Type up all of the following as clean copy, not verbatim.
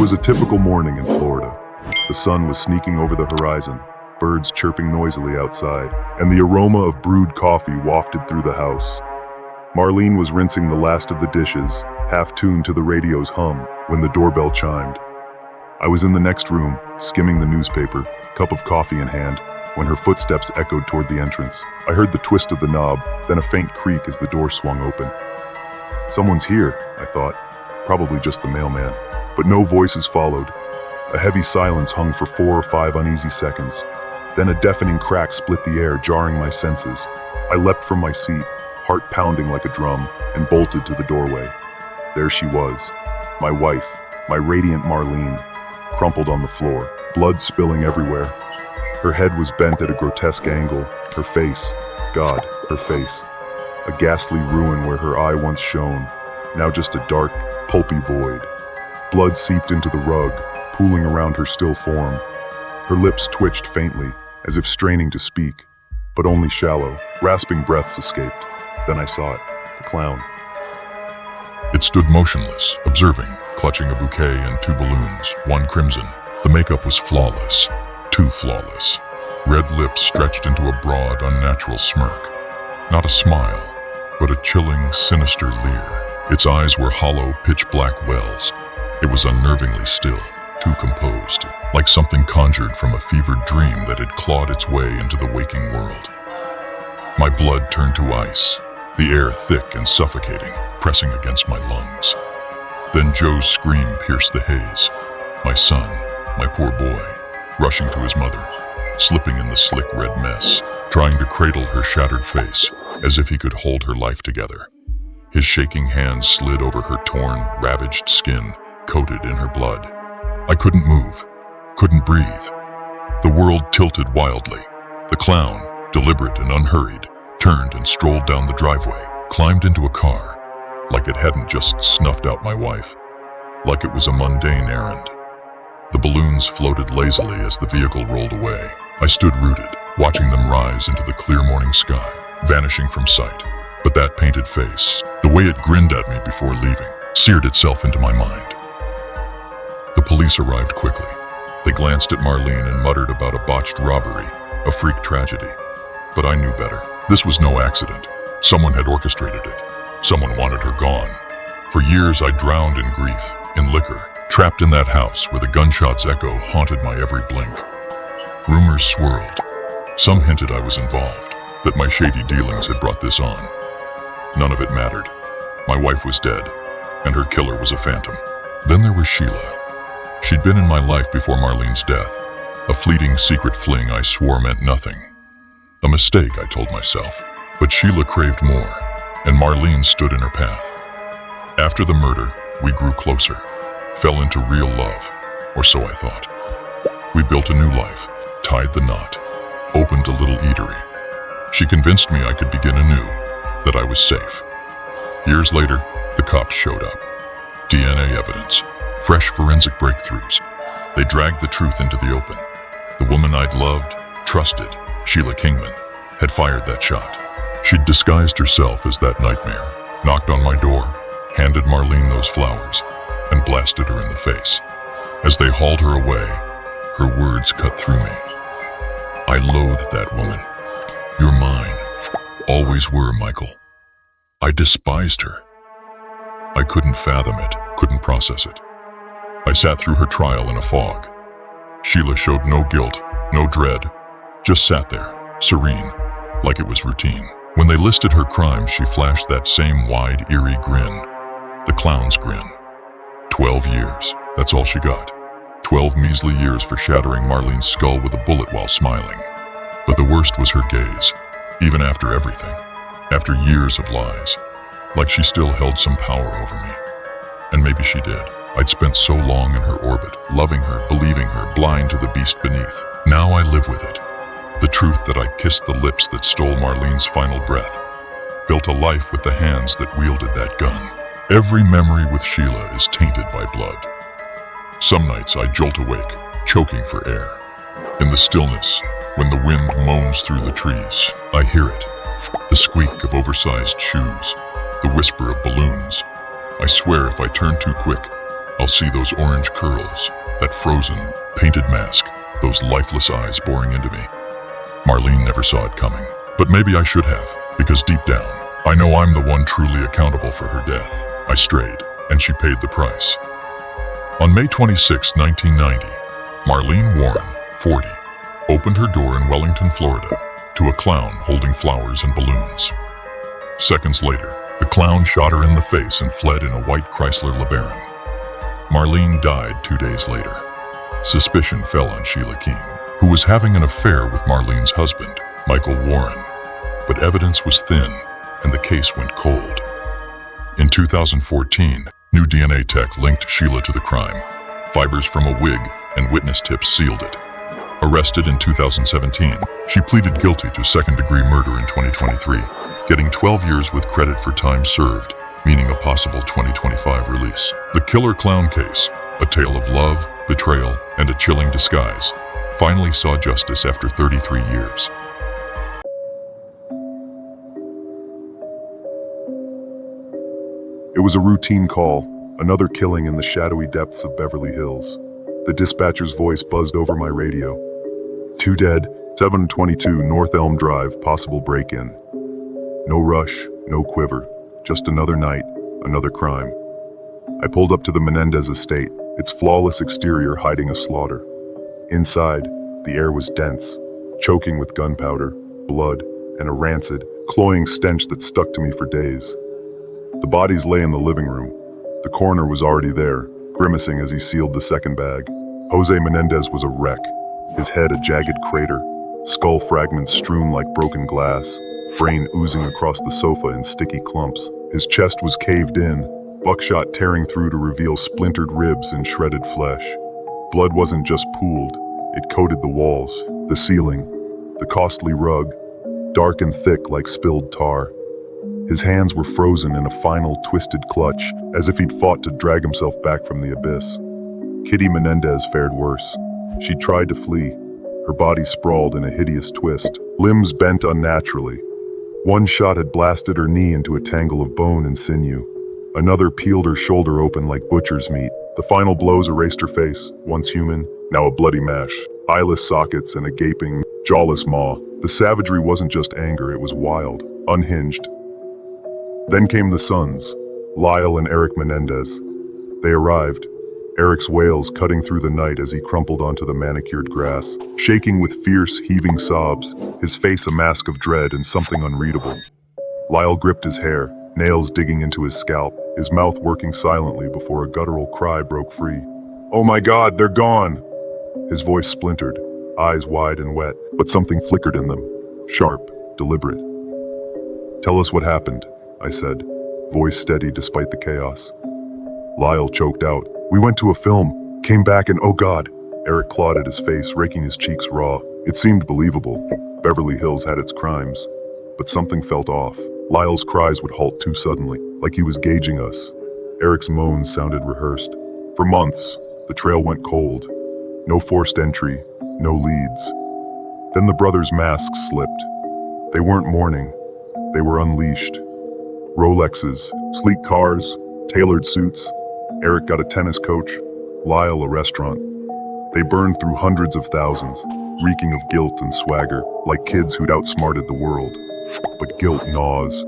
was a typical morning in Florida. The sun was sneaking over the horizon, birds chirping noisily outside, and the aroma of brewed coffee wafted through the house. Marlene was rinsing the last of the dishes, half tuned to the radio's hum, when the doorbell chimed. I was in the next room, skimming the newspaper, cup of coffee in hand, when her footsteps echoed toward the entrance. I heard the twist of the knob, then a faint creak as the door swung open. Someone's here, I thought, probably just the mailman. But no voices followed. A heavy silence hung for 4 or 5 uneasy seconds. Then a deafening crack split the air, jarring my senses. I leapt from my seat, heart pounding like a drum, and bolted to the doorway. There she was, my wife, my radiant Marlene, crumpled on the floor, blood spilling everywhere. Her head was bent at a grotesque angle, her face, God, her face, a ghastly ruin where her eye once shone, now just a dark, pulpy void. Blood seeped into the rug, pooling around her still form. Her lips twitched faintly, as if straining to speak, but only shallow, rasping breaths escaped. Then I saw it, the clown. It stood motionless, observing, clutching a bouquet and 2 balloons, one crimson. The makeup was flawless, too flawless. Red lips stretched into a broad, unnatural smirk. Not a smile, but a chilling, sinister leer. Its eyes were hollow, pitch-black wells. It was unnervingly still, too composed, like something conjured from a fevered dream that had clawed its way into the waking world. My blood turned to ice, the air thick and suffocating, pressing against my lungs. Then Joe's scream pierced the haze. My son, my poor boy, rushing to his mother, slipping in the slick red mess, trying to cradle her shattered face, as if he could hold her life together. His shaking hands slid over her torn, ravaged skin, coated in her blood. I couldn't move, couldn't breathe. The world tilted wildly. The clown, deliberate and unhurried, turned and strolled down the driveway, climbed into a car, like it hadn't just snuffed out my wife, like it was a mundane errand. The balloons floated lazily as the vehicle rolled away. I stood rooted, watching them rise into the clear morning sky, vanishing from sight. But that painted face, the way it grinned at me before leaving, seared itself into my mind. The police arrived quickly. They glanced at Marlene and muttered about a botched robbery, a freak tragedy. But I knew better. This was no accident. Someone had orchestrated it. Someone wanted her gone. For years I drowned in grief, in liquor, trapped in that house where the gunshots' echo haunted my every blink. Rumors swirled. Some hinted I was involved, that my shady dealings had brought this on. None of it mattered. My wife was dead, and her killer was a phantom. Then there was Sheila. She'd been in my life before Marlene's death, a fleeting secret fling I swore meant nothing. A mistake, I told myself, but Sheila craved more, and Marlene stood in her path. After the murder, we grew closer, fell into real love, or so I thought. We built a new life, tied the knot, opened a little eatery. She convinced me I could begin anew, that I was safe. Years later, the cops showed up. DNA evidence, fresh forensic breakthroughs. They dragged the truth into the open. The woman I'd loved, trusted, Sheila Kingman, had fired that shot. She'd disguised herself as that nightmare, knocked on my door, handed Marlene those flowers, and blasted her in the face. As they hauled her away, her words cut through me. I loathed that woman. You're mine. Always were, Michael. I despised her. I couldn't fathom it, couldn't process it. I sat through her trial in a fog. Sheila showed no guilt, no dread, just sat there, serene, like it was routine. When they listed her crimes, she flashed that same wide, eerie grin, the clown's grin. 12 years, that's all she got. 12 measly years for shattering Marlene's skull with a bullet while smiling. But the worst was her gaze, even after everything, after years of lies, like she still held some power over me. And maybe she did. I'd spent so long in her orbit, loving her, believing her, blind to the beast beneath. Now I live with it. The truth that I kissed the lips that stole Marlene's final breath, built a life with the hands that wielded that gun. Every memory with Sheila is tainted by blood. Some nights I jolt awake, choking for air. In the stillness, when the wind moans through the trees, I hear it. The squeak of oversized shoes, the whisper of balloons. I swear if I turn too quick, I'll see those orange curls, that frozen, painted mask, those lifeless eyes boring into me. Marlene never saw it coming, but maybe I should have, because deep down, I know I'm the one truly accountable for her death. I strayed, and she paid the price. On May 26, 1990, Marlene Warren, 40, opened her door in Wellington, Florida, to a clown holding flowers and balloons. Seconds later, the clown shot her in the face and fled in a white Chrysler LeBaron. Marlene died 2 days later. Suspicion fell on Sheila Keene, who was having an affair with Marlene's husband, Michael Warren. But evidence was thin, and the case went cold. In 2014, new DNA tech linked Sheila to the crime. Fibers from a wig and witness tips sealed it. Arrested in 2017, she pleaded guilty to second-degree murder in 2023, getting 12 years with credit for time served, meaning a possible 2025 release. The Killer Clown Case, a tale of love, betrayal, and a chilling disguise, finally saw justice after 33 years. It was a routine call, another killing in the shadowy depths of Beverly Hills. The dispatcher's voice buzzed over my radio. 2 dead, 722 North Elm Drive, possible break-in. No rush, no quiver, just another night, another crime. I pulled up to the Menendez estate, its flawless exterior hiding a slaughter. Inside, the air was dense, choking with gunpowder, blood, and a rancid, cloying stench that stuck to me for days. The bodies lay in the living room. The coroner was already there, grimacing as he sealed the second bag. Jose Menendez was a wreck, his head a jagged crater, skull fragments strewn like broken glass, brain oozing across the sofa in sticky clumps. His chest was caved in, buckshot tearing through to reveal splintered ribs and shredded flesh. Blood wasn't just pooled, it coated the walls, the ceiling, the costly rug, dark and thick like spilled tar. His hands were frozen in a final twisted clutch, as if he'd fought to drag himself back from the abyss. Kitty Menendez fared worse. She tried to flee, her body sprawled in a hideous twist, limbs bent unnaturally. One shot had blasted her knee into a tangle of bone and sinew. Another peeled her shoulder open like butcher's meat. The final blows erased her face, once human, now a bloody mash, eyeless sockets and a gaping, jawless maw. The savagery wasn't just anger, it was wild, unhinged. Then came the sons, Lyle and Eric Menendez. They arrived, Eric's wails cutting through the night as he crumpled onto the manicured grass, shaking with fierce, heaving sobs, his face a mask of dread and something unreadable. Lyle gripped his hair, nails digging into his scalp, his mouth working silently before a guttural cry broke free. "Oh my God, they're gone!" His voice splintered, eyes wide and wet, but something flickered in them, sharp, deliberate. "Tell us what happened," I said, voice steady despite the chaos. Lyle choked out. "We went to a film, came back and oh God." Eric clawed at his face, raking his cheeks raw. It seemed believable. Beverly Hills had its crimes. But something felt off. Lyle's cries would halt too suddenly, like he was gauging us. Eric's moans sounded rehearsed. For months, the trail went cold. No forced entry, no leads. Then the brothers' masks slipped. They weren't mourning. They were unleashed. Rolexes, sleek cars, tailored suits. Eric got a tennis coach, Lyle a restaurant. They burned through hundreds of thousands, reeking of guilt and swagger, like kids who'd outsmarted the world. But guilt gnaws.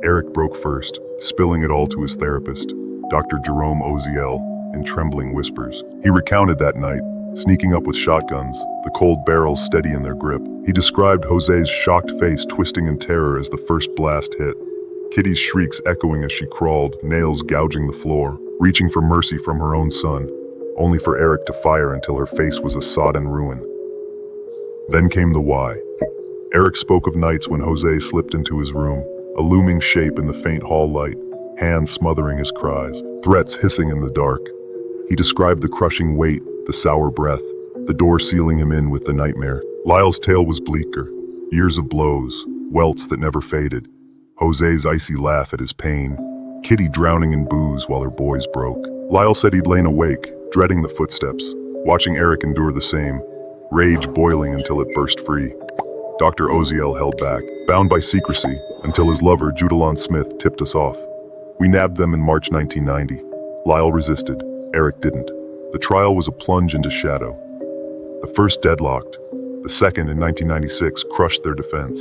Eric broke first, spilling it all to his therapist, Dr. Jerome Oziel, in trembling whispers. He recounted that night, sneaking up with shotguns, the cold barrels steady in their grip. He described Jose's shocked face twisting in terror as the first blast hit. Kitty's shrieks echoing as she crawled, nails gouging the floor, reaching for mercy from her own son, only for Eric to fire until her face was a sodden ruin. Then came the why. Eric spoke of nights when Jose slipped into his room, a looming shape in the faint hall light, hands smothering his cries, threats hissing in the dark. He described the crushing weight, the sour breath, the door sealing him in with the nightmare. Lyle's tale was bleaker, years of blows, welts that never faded, Jose's icy laugh at his pain, Kitty drowning in booze while her boys broke. Lyle said he'd lain awake, dreading the footsteps, watching Eric endure the same, rage boiling until it burst free. Dr. Oziel held back, bound by secrecy, until his lover, Judalon Smith, tipped us off. We nabbed them in March 1990. Lyle resisted, Eric didn't. The trial was a plunge into shadow. The first deadlocked. The second, in 1996, crushed their defense.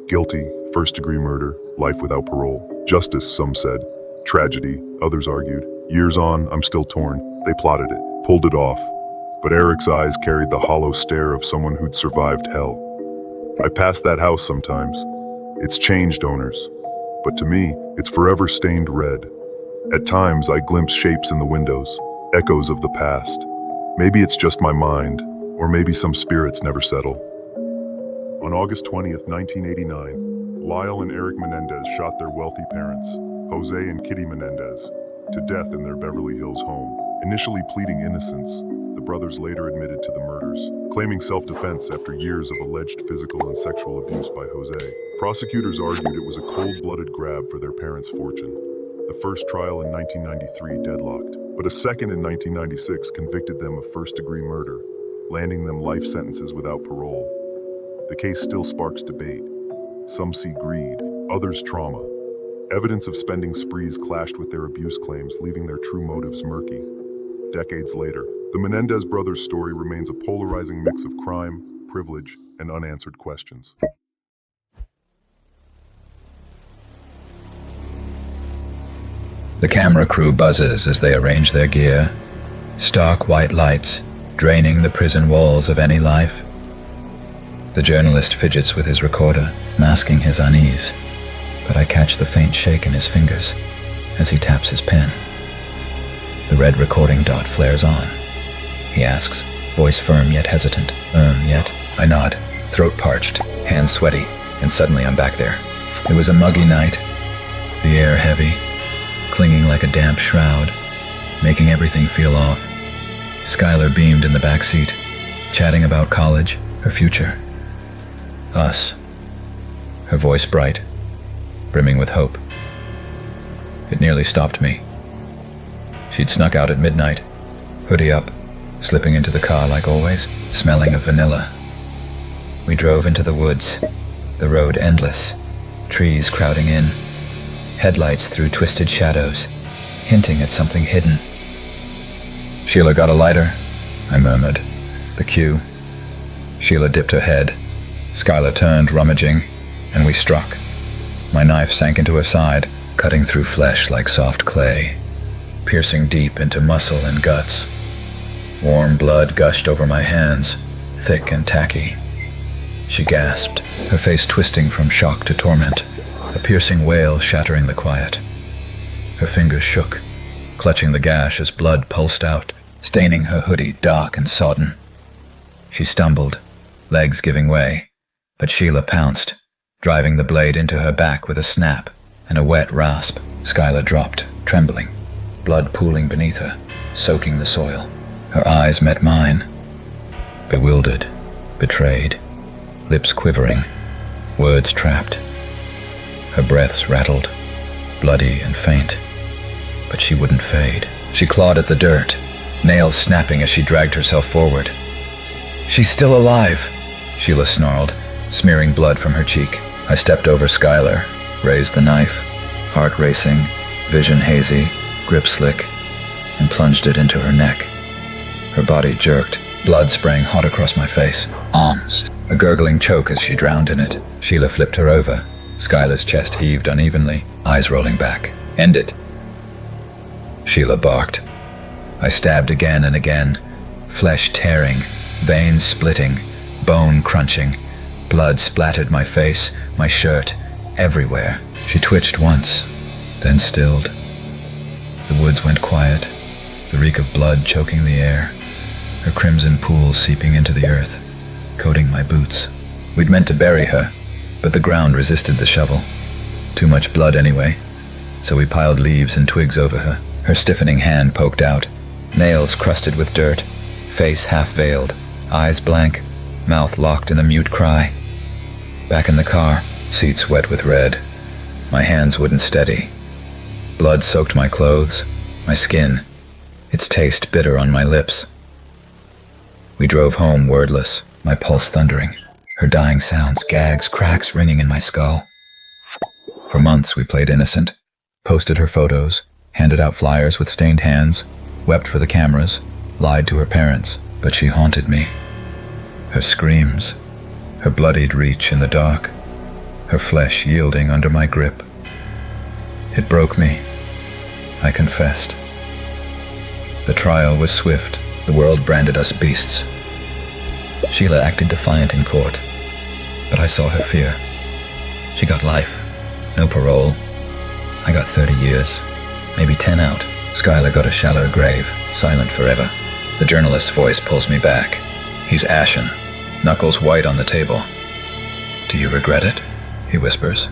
Guilty, first-degree murder, life without parole. Justice, some said. Tragedy, others argued. Years on, I'm still torn. They plotted it, pulled it off. But Eric's eyes carried the hollow stare of someone who'd survived hell. I pass that house sometimes. It's changed owners. But to me, it's forever stained red. At times, I glimpse shapes in the windows, echoes of the past. Maybe it's just my mind, or maybe some spirits never settle. On August 20th, 1989, Lyle and Eric Menendez shot their wealthy parents, Jose and Kitty Menendez, to death in their Beverly Hills home. Initially pleading innocence, the brothers later admitted to the murders, claiming self-defense after years of alleged physical and sexual abuse by Jose. Prosecutors argued it was a cold-blooded grab for their parents' fortune. The first trial in 1993 deadlocked, but a second in 1996 convicted them of first-degree murder, landing them life sentences without parole. The case still sparks debate. Some see greed, others trauma. Evidence of spending sprees clashed with their abuse claims, leaving their true motives murky. Decades later, the Menendez brothers' story remains a polarizing mix of crime, privilege, and unanswered questions. The camera crew buzzes as they arrange their gear. Stark white lights, draining the prison walls of any life. The journalist fidgets with his recorder, masking his unease, but I catch the faint shake in his fingers as he taps his pen. The red recording dot flares on. He asks, voice firm yet hesitant. Yet? I nod, throat parched, hands sweaty, and suddenly I'm back there. It was a muggy night, the air heavy, clinging like a damp shroud, making everything feel off. Skylar beamed in the back seat, chatting about college, her future. Us. Her voice bright, brimming with hope. It nearly stopped me. She'd snuck out at midnight, hoodie up, slipping into the car like always, smelling of vanilla. We drove into the woods, the road endless, trees crowding in, headlights through twisted shadows, hinting at something hidden. Sheila got a lighter, I murmured. The cue. Sheila dipped her head. Skylar turned, rummaging, and we struck. My knife sank into her side, cutting through flesh like soft clay, piercing deep into muscle and guts. Warm blood gushed over my hands, thick and tacky. She gasped, her face twisting from shock to torment, a piercing wail shattering the quiet. Her fingers shook, clutching the gash as blood pulsed out, staining her hoodie dark and sodden. She stumbled, legs giving way, but Sheila pounced, driving the blade into her back with a snap and a wet rasp. Skylar dropped, trembling, blood pooling beneath her, soaking the soil. Her eyes met mine, bewildered, betrayed, lips quivering, words trapped. Her breaths rattled, bloody and faint, but she wouldn't fade. She clawed at the dirt, nails snapping as she dragged herself forward. "She's still alive," Sheila snarled, smearing blood from her cheek. I stepped over Skylar, raised the knife, heart racing, vision hazy, grip slick, and plunged it into her neck. Her body jerked, blood spraying hot across my face. Arms, a gurgling choke as she drowned in it. Sheila flipped her over. Skylar's chest heaved unevenly, eyes rolling back. "End it," Sheila barked. I stabbed again and again, flesh tearing, veins splitting, bone crunching. Blood splattered my face, my shirt, everywhere. She twitched once, then stilled. The woods went quiet, the reek of blood choking the air, her crimson pool seeping into the earth, coating my boots. We'd meant to bury her, but the ground resisted the shovel. Too much blood anyway, so we piled leaves and twigs over her. Her stiffening hand poked out, nails crusted with dirt, face half-veiled, eyes blank, mouth locked in a mute cry. Back in the car, seats wet with red. My hands wouldn't steady. Blood soaked my clothes, my skin, its taste bitter on my lips. We drove home wordless, my pulse thundering, her dying sounds, gags, cracks ringing in my skull. For months we played innocent, posted her photos, handed out flyers with stained hands, wept for the cameras, lied to her parents, but she haunted me. Her screams, her bloodied reach in the dark, her flesh yielding under my grip. It broke me. I confessed. The trial was swift. The world branded us beasts. Sheila acted defiant in court, but I saw her fear. She got life, no parole. I got 30 years, maybe 10 out. Skylar got a shallow grave, silent forever. The journalist's voice pulls me back. He's ashen, knuckles white on the table. "Do you regret it?" he whispers.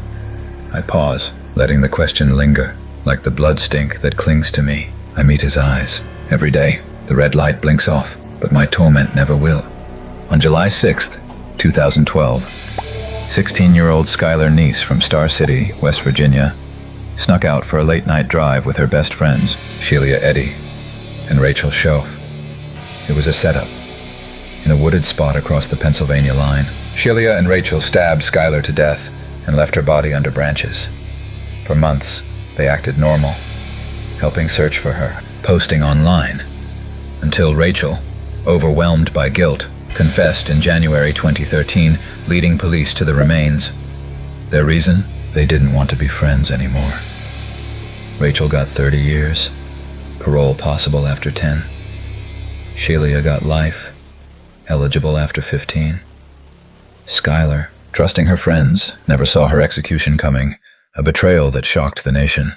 I pause, letting the question linger, like the blood stink that clings to me. I meet his eyes. Every day, the red light blinks off, but my torment never will. On July 6th, 2012, 16-year-old Skylar Neese from Star City, West Virginia, snuck out for a late-night drive with her best friends, Sheila Eddy and Rachel Schoaf. It was a setup. In a wooded spot across the Pennsylvania line, Sheila and Rachel stabbed Skylar to death and left her body under branches. For months, they acted normal, helping search for her, posting online, until Rachel, overwhelmed by guilt, confessed in January 2013, leading police to the remains. Their reason? They didn't want to be friends anymore. Rachel got 30 years, parole possible after 10. Sheila got life, eligible after 15. Skylar, trusting her friends, never saw her execution coming, a betrayal that shocked the nation.